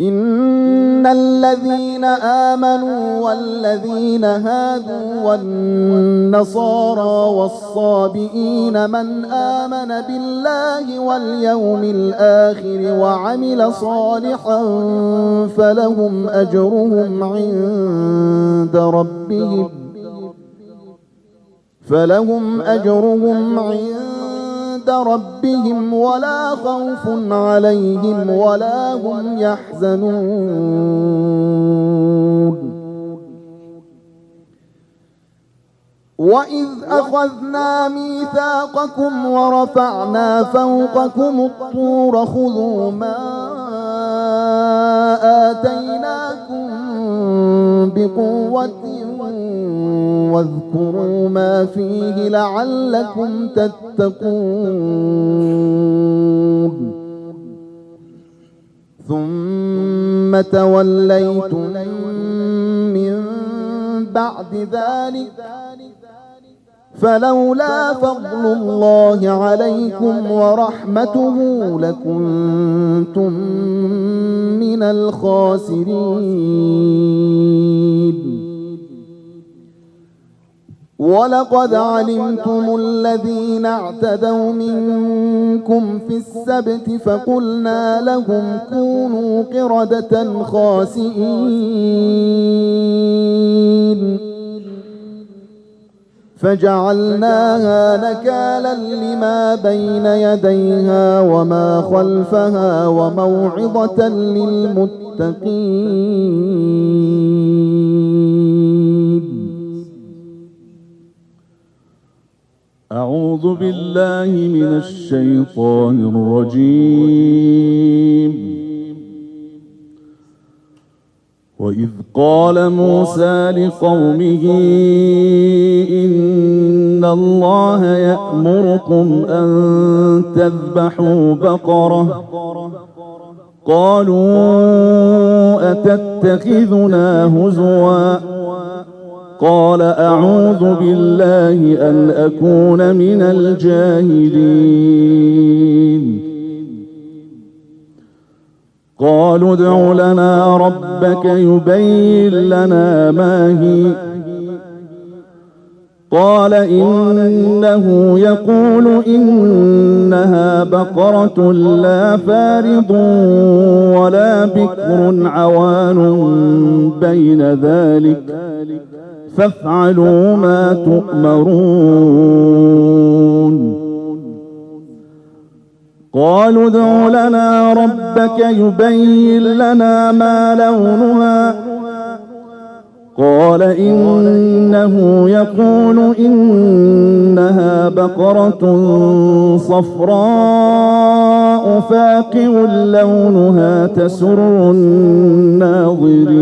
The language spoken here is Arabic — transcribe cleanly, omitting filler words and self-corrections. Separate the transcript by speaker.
Speaker 1: إن الذين آمنوا والذين هادوا والنصارى والصابئين من آمن بالله واليوم الآخر وعمل صالحا فلهم أجرهم عند ربهم ولا خوف عليهم ولا هم يحزنون. وإذ أخذنا ميثاقكم ورفعنا فوقكم الطور خذوا ما آتيناكم بقوة واذكروا ما فيه لعلكم تتقون. ثم توليتم من بعد ذلك فلولا فضل الله عليكم ورحمته لكنتم من الخاسرين. ولقد علمتم الذين اعتدوا منكم في السبت فقلنا لهم كونوا قردة خاسئين فجعلناها نكالا لما بين يديها وما خلفها وموعظة للمتقين. أعوذ بالله من الشيطان الرجيم. وإذ قال موسى لقومه إن الله يأمركم أن تذبحوا بقرة قالوا أتتخذنا هزوا قال أعوذ بالله أن أكون من الجاهلين. قالوا ادع لنا ربك يبين لنا ما هي قال إنه يقول إنها بقرة لا فارض ولا بكر عوان بين ذلك فافعلوا ما تؤمرون. قالوا ادع لنا ربك يبين لنا ما لونها قال إنه يقول إنها بقرة صفراء فاقع لونها تسر الناظرين.